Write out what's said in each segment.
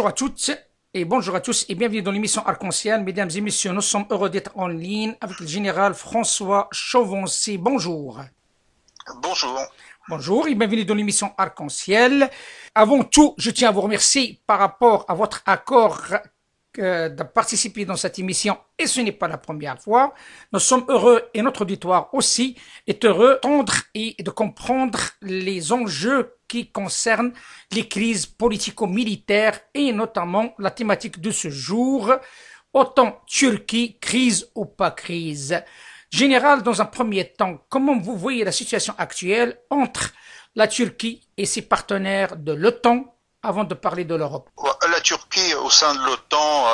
Bonjour à toutes et bonjour à tous et bienvenue dans l'émission Arc-en-Ciel. Mesdames et messieurs, nous sommes heureux d'être en ligne avec le général François Chauvency. Bonjour. Bonjour. Bonjour et bienvenue dans l'émission Arc-en-Ciel. Avant tout, je tiens à vous remercier par rapport à votre accord de participer dans cette émission et ce n'est pas la première fois. Nous sommes heureux et notre auditoire aussi est heureux d'entendre et de comprendre les enjeux qui concernent les crises politico-militaires et notamment la thématique de ce jour, autant Turquie, crise ou pas crise. Général, dans un premier temps, comment vous voyez la situation actuelle entre la Turquie et ses partenaires de l'OTAN avant de parler de l'Europe? La Turquie au sein de l'OTAN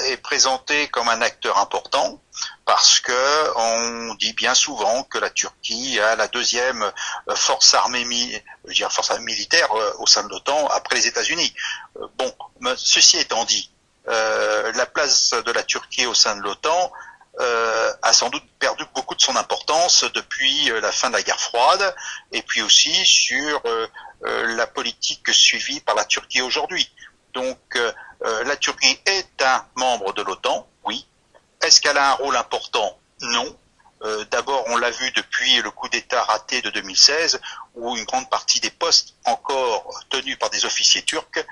est présentée comme un acteur important parce que on dit bien souvent que la Turquie a la deuxième force armée, force militaire au sein de l'OTAN après les États-Unis. Bon, ceci étant dit, la place de la Turquie au sein de l'OTAN a sans doute perdu beaucoup de son importance depuis la fin de la guerre froide et puis aussi sur la politique suivie par la Turquie aujourd'hui. Donc la Turquie est un membre de l'OTAN, oui. Est-ce qu'elle a un rôle important? Non. D'abord, on l'a vu depuis le coup d'État raté de 2016, où une grande partie des postes encore tenus par des officiers turcs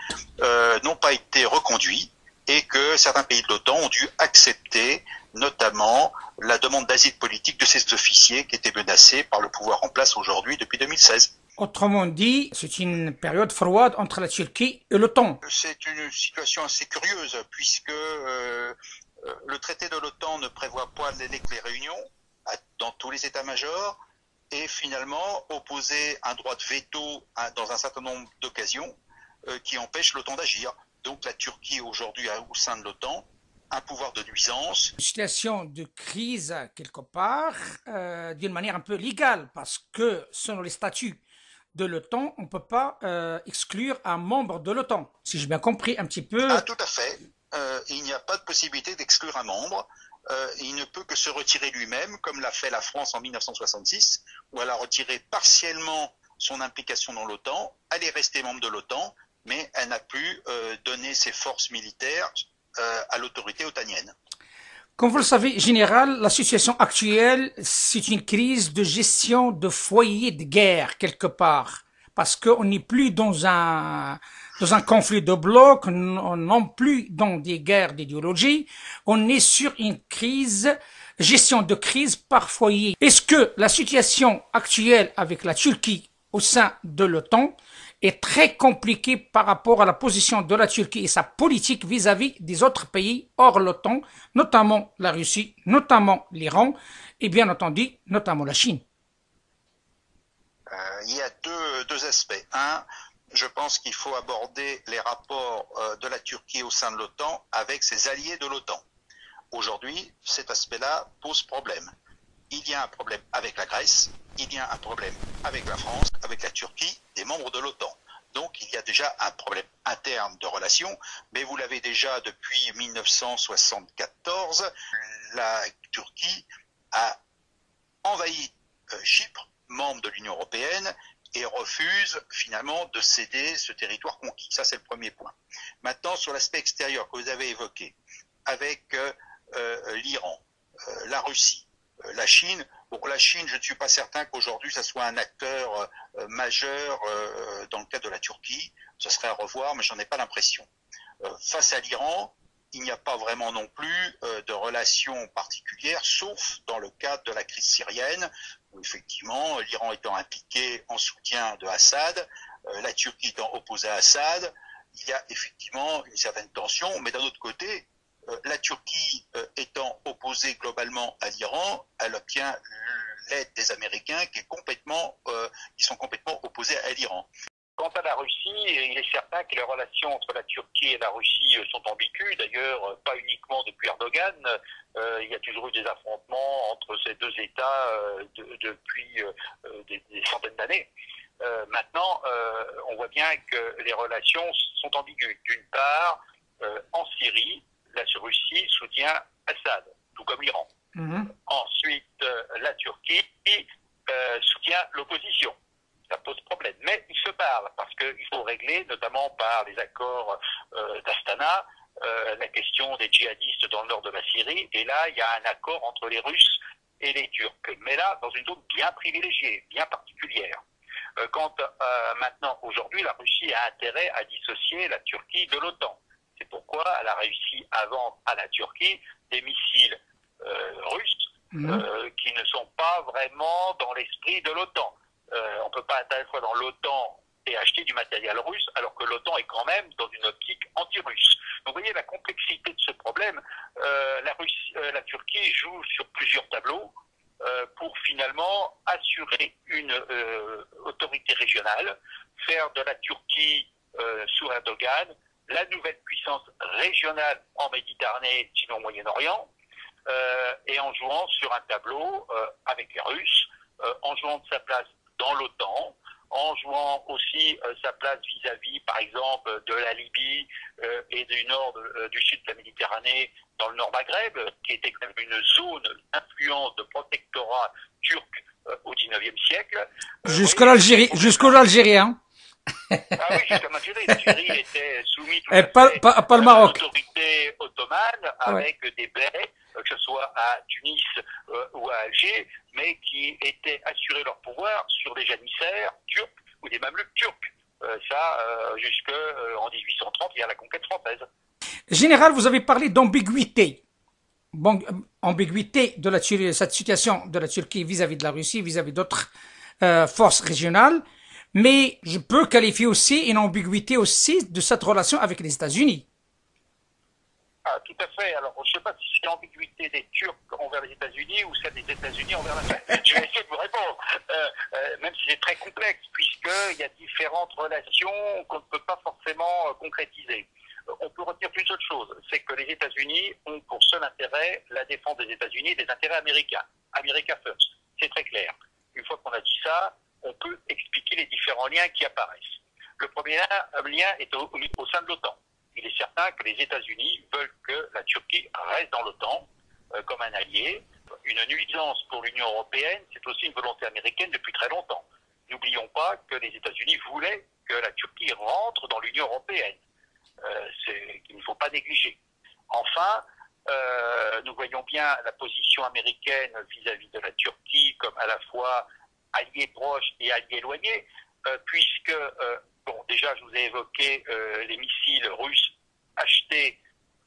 n'ont pas été reconduits et que certains pays de l'OTAN ont dû accepter notamment la demande d'asile politique de ces officiers qui étaient menacés par le pouvoir en place aujourd'hui depuis 2016. Autrement dit, c'est une période froide entre la Turquie et l'OTAN. C'est une situation assez curieuse puisque le traité de l'OTAN ne prévoit pas les réunions dans tous les états-majors et finalement opposer un droit de veto dans un certain nombre d'occasions qui empêche l'OTAN d'agir. Donc la Turquie aujourd'hui au sein de l'OTAN un pouvoir de nuisance. Une situation de crise quelque part, d'une manière un peu légale, parce que selon les statuts de l'OTAN, on ne peut pas exclure un membre de l'OTAN, si j'ai bien compris un petit peu. Ah, tout à fait. Il n'y a pas de possibilité d'exclure un membre. Il ne peut que se retirer lui-même, comme l'a fait la France en 1966, où elle a retiré partiellement son implication dans l'OTAN. Elle est restée membre de l'OTAN, mais elle n'a plus donné ses forces militaires à l'autorité otanienne. Comme vous le savez, général, la situation actuelle, c'est une crise de gestion de foyer de guerre quelque part, parce qu'on n'est plus dans un conflit de blocs, non plus dans des guerres d'idéologie, on est sur une crise, gestion de crise par foyer. Est-ce que la situation actuelle avec la Turquie au sein de l'OTAN est très compliqué par rapport à la position de la Turquie et sa politique vis-à-vis des autres pays hors l'OTAN, notamment la Russie, notamment l'Iran et bien entendu, notamment la Chine? Il y a deux aspects. Un, je pense qu'il faut aborder les rapports de la Turquie au sein de l'OTAN avec ses alliés de l'OTAN. Aujourd'hui, cet aspect-là pose problème. Il y a un problème avec la Grèce, il y a un problème avec la France, avec la Turquie, des membres de l'OTAN. Donc il y a déjà un problème interne de relations, mais vous l'avez déjà depuis 1974, la Turquie a envahi Chypre, membre de l'Union européenne, et refuse finalement de céder ce territoire conquis. Ça c'est le premier point. Maintenant sur l'aspect extérieur que vous avez évoqué, avec l'Iran, la Russie, la Chine. Bon, la Chine, je ne suis pas certain qu'aujourd'hui ça soit un acteur majeur dans le cadre de la Turquie. Ce serait à revoir, mais j'en ai pas l'impression. Face à l'Iran, il n'y a pas vraiment non plus de relations particulières, sauf dans le cadre de la crise syrienne, où effectivement l'Iran étant impliqué en soutien de Assad, la Turquie étant opposée à Assad, il y a effectivement une certaine tension, mais d'un autre côté, la Turquie étant opposée globalement à l'Iran, elle obtient l'aide des Américains qui sont complètement opposés à l'Iran. Quant à la Russie, il est certain que les relations entre la Turquie et la Russie sont ambiguës. D'ailleurs, pas uniquement depuis Erdogan. Il y a toujours eu des affrontements entre ces deux États depuis des centaines d'années. Maintenant, on voit bien que les relations sont ambiguës. D'une part, en Syrie, la Russie soutient Assad, tout comme l'Iran. Ensuite, la Turquie soutient l'opposition. ça pose problème. Mais ils se parlent parce qu'il faut régler, notamment par les accords d'Astana, la question des djihadistes dans le nord de la Syrie. Et là, il y a un accord entre les Russes et les Turcs. Mais là, dans une zone bien privilégiée, bien particulière. Quand maintenant, aujourd'hui, la Russie a intérêt à dissocier la Turquie de l'OTAN. C'est pourquoi elle a réussi à vendre à la Turquie des missiles russes qui ne sont pas vraiment dans l'esprit de l'OTAN. On ne peut pas être à la fois dans l'OTAN et acheter du matériel russe, alors que l'OTAN est quand même dans une optique anti-russe. Donc vous voyez la complexité de ce problème. La Turquie joue sur plusieurs tableaux pour finalement assurer une autorité régionale, faire de la Turquie sous Erdogan la nouvelle puissance régionale en Méditerranée, sinon au Moyen-Orient, et en jouant sur un tableau avec les Russes, en jouant de sa place dans l'OTAN, en jouant aussi sa place vis-à-vis, par exemple, de la Libye et du sud de la Méditerranée, dans le Nord Maghreb, qui était quand même une zone d'influence de protectorat turc au XIXe siècle. Jusqu'à l'Algérie, hein. Ah oui, jusqu'à l'Algérie. L'Algérie était soumise tout pas le Maroc. à l'autorité ottomane, avec des baies, que ce soit à Tunis ou à Alger, mais qui étaient assurés leur pouvoir sur des janissaires turcs ou des mameluks turcs. Jusqu'en 1830, il y a la conquête française. Général, vous avez parlé d'ambiguïté. Bon, ambiguïté de cette situation de la Turquie vis-à-vis de la Russie, vis-à-vis d'autres forces régionales. Mais je peux qualifier aussi une ambiguïté aussi de cette relation avec les États-Unis. Ah, tout à fait. Alors, je ne sais pas si c'est l'ambiguïté des Turcs envers les États-Unis ou celle des États-Unis envers la France. Je vais essayer de vous répondre, même si c'est très complexe, puisqu'il y a différentes relations qu'on ne peut pas forcément concrétiser. On peut retenir qu'une seule chose, c'est que les États-Unis ont pour seul intérêt la défense des États-Unis et des intérêts américains. America first, c'est très clair. Une fois qu'on a dit ça, on peut expliquer les différents liens qui apparaissent. Le premier lien est au sein de l'OTAN. Il est certain que les États-Unis veulent que la Turquie reste dans l'OTAN comme un allié. Une nuisance pour l'Union européenne, c'est aussi une volonté américaine depuis très longtemps. N'oublions pas que les États-Unis voulaient que la Turquie rentre dans l'Union européenne. C'est qu'il ne faut pas négliger. Enfin, nous voyons bien la position américaine vis-à-vis de la Turquie comme à la fois allié proche et allié éloigné, puisque, déjà je vous ai évoqué les missiles russes achetés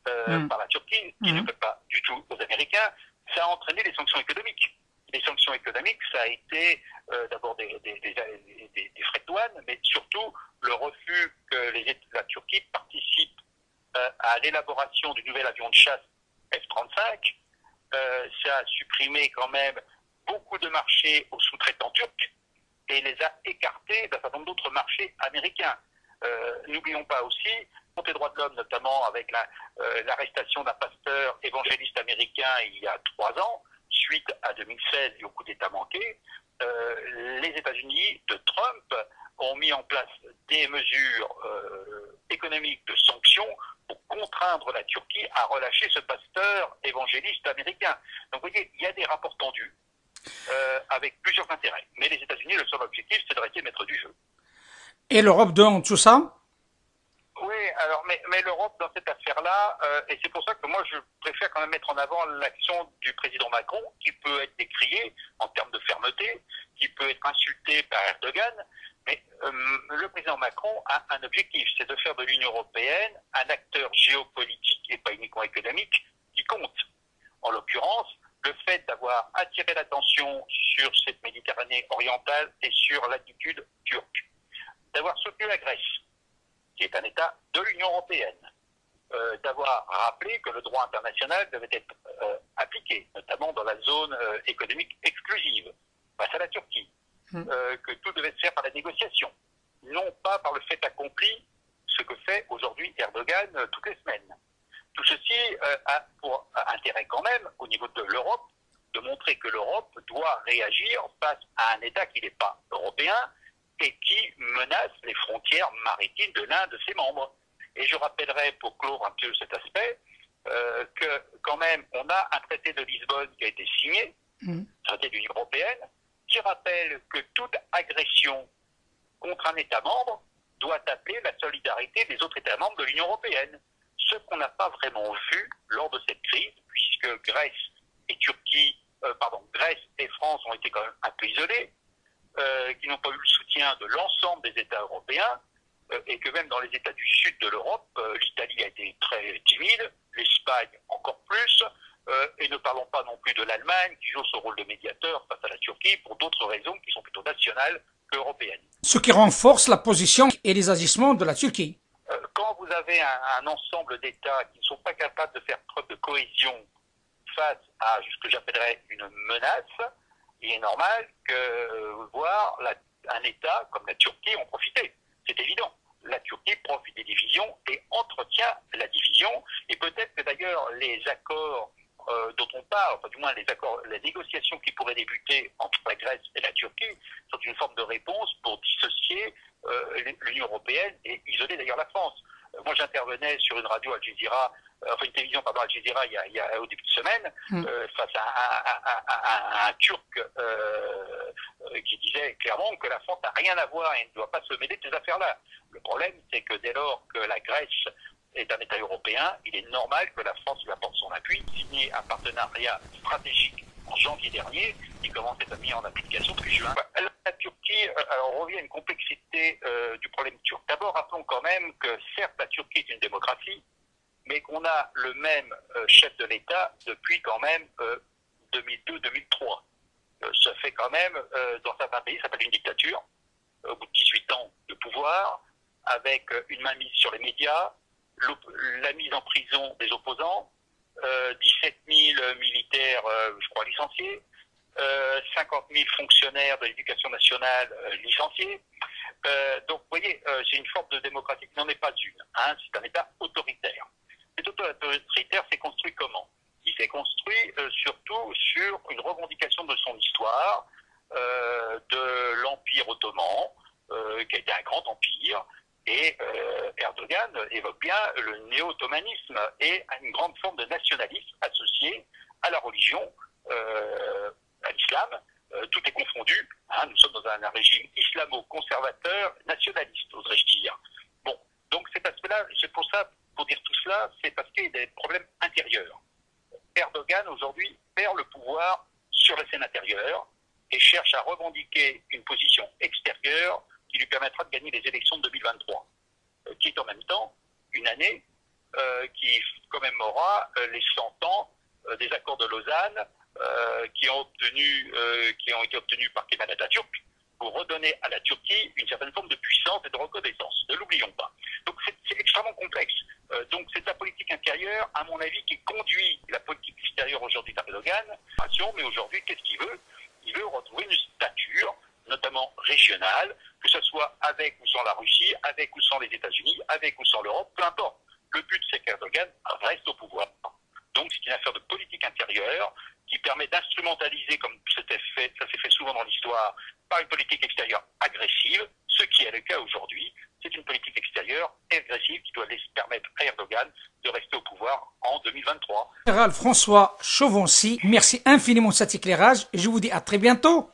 par la Turquie, qui ne plaît pas du tout aux Américains. Ça a entraîné les sanctions économiques. Les sanctions économiques, ça a été d'abord des frais de douane, mais surtout le refus que la Turquie participe à l'élaboration du nouvel avion de chasse F-35. Ça a supprimé quand même beaucoup de marchés aux sous-traitants turcs et les a écartés d'un certain nombre d'autres marchés américains. N'oublions pas aussi, pour les droits de l'homme, notamment avec l'arrestation d'un pasteur évangéliste américain il y a 3 ans, suite à 2016 et au coup d'État manqué, les États-Unis de Trump ont mis en place des mesures économiques de sanctions pour contraindre la Turquie à relâcher ce pasteur évangéliste américain. Donc vous voyez, il y a des rapports tendus avec plusieurs intérêts. Mais les États-Unis, le seul objectif, c'est de rester maître du jeu. Et l'Europe dans tout ça? Oui, alors, mais l'Europe dans cette affaire-là, et c'est pour ça que moi je préfère quand même mettre en avant l'action du président Macron, qui peut être décriée en termes de fermeté, qui peut être insulté par Erdogan, mais le président Macron a un objectif, c'est de faire de l'Union européenne un acteur géopolitique et pas uniquement économique qui compte. En l'occurrence, le fait d'avoir attiré l'attention sur cette Méditerranée orientale et sur l'attitude turque, d'avoir soutenu la Grèce, qui est un État de l'Union européenne, d'avoir rappelé que le droit international devait être appliqué, notamment dans la zone économique exclusive, face à la Turquie, que tout devait se faire par la négociation, non pas par le fait accompli, ce que fait aujourd'hui Erdogan toutes les semaines. Tout ceci a pour intérêt quand même, au niveau de l'Europe, de montrer que l'Europe doit réagir face à un État qui n'est pas européen et qui menace les frontières maritimes de l'un de ses membres. Et je rappellerai, pour clore un peu cet aspect, que quand même, on a un traité de Lisbonne qui a été signé, traité de l'Union européenne, qui rappelle que toute agression contre un État membre doit appeler la solidarité des autres États membres de l'Union européenne. Ce qu'on n'a pas vraiment vu lors de cette crise, puisque Grèce et France ont été quand même un peu isolés, qui n'ont pas eu le soutien de l'ensemble des États européens, et que même dans les États du sud de l'Europe, l'Italie a été très timide, l'Espagne encore plus, et ne parlons pas non plus de l'Allemagne, qui joue son rôle de médiateur face à la Turquie pour d'autres raisons qui sont plutôt nationales qu'européennes. Ce qui renforce la position et les agissements de la Turquie. Quand vous avez un ensemble d'États qui ne sont pas capables de faire preuve de cohésion face à ce que j'appellerais une menace, il est normal que voir un État comme la Turquie en profiter. C'est évident. La Turquie profite des divisions et entretient la division. Et peut-être que d'ailleurs les accords dont on parle, enfin du moins les négociations qui pourraient débuter entre la Grèce et la Turquie sont une forme de réponse pour dissocier l'Union européenne et isoler d'ailleurs la France. Moi j'intervenais sur une radio Al Jazeera, une télévision Al Jazeera au début de semaine, face à un Turc qui disait clairement que la France n'a rien à voir et ne doit pas se mêler de ces affaires-là. Le problème, c'est que dès lors que la Grèce est un État européen, il est normal que la France lui apporte son appui, signer un partenariat stratégique en janvier dernier, qui commence à être mis en application depuis juin. La Turquie, on revient à une complexité du problème turc. D'abord, rappelons quand même que certes, la Turquie est une démocratie, mais qu'on a le même chef de l'État depuis quand même 2002-2003. Ça fait quand même, dans certains pays, ça s'appelle une dictature, au bout de 18 ans de pouvoir, avec une mainmise sur les médias, la mise en prison des opposants, 17 000 militaires, je crois, licenciés, 50 000 fonctionnaires de l'éducation nationale licenciés. Donc, vous voyez, c'est une forme de démocratie qui n'en est pas une. Hein, c'est un État autoritaire. Cet État autoritaire s'est construit comment? Il s'est construit surtout sur une revendication de son histoire, de l'Empire ottoman, qui a été un grand empire, et Erdogan évoque bien le néo-ottomanisme et une grande forme de nationalisme associé à la religion, à l'islam. Tout est confondu. Hein, nous sommes dans un régime islamo-conservateur nationaliste, oserais-je dire. Bon, donc cet aspect-là, c'est pour ça, pour dire tout cela, c'est parce qu'il y a des problèmes intérieurs. Erdogan, aujourd'hui, perd le pouvoir sur la scène intérieure et cherche à revendiquer une position extérieure qui lui permettra de gagner les élections de 2023, qui est en même temps une année qui commémorera les 100 ans des accords de Lausanne qui ont été obtenus par Kemal Atatürk pour redonner à la Turquie une certaine forme de puissance et de reconnaissance. Ne l'oublions pas. Donc c'est extrêmement complexe. Donc c'est la politique intérieure, à mon avis, qui conduit la politique extérieure aujourd'hui d'Erdogan. Mais aujourd'hui, qu'est-ce qu'il veut? Il veut retrouver une stature, notamment régionale, que ce soit avec ou sans la Russie, avec ou sans les États-Unis, avec ou sans l'Europe, peu importe. Le but, c'est qu'Erdogan reste au pouvoir. Donc, c'est une affaire de politique intérieure qui permet d'instrumentaliser, comme ça s'est fait souvent dans l'histoire, par une politique extérieure agressive, ce qui est le cas aujourd'hui. C'est une politique extérieure agressive qui doit permettre à Erdogan de rester au pouvoir en 2023. Général François Chauvency, merci infiniment de cet éclairage et je vous dis à très bientôt.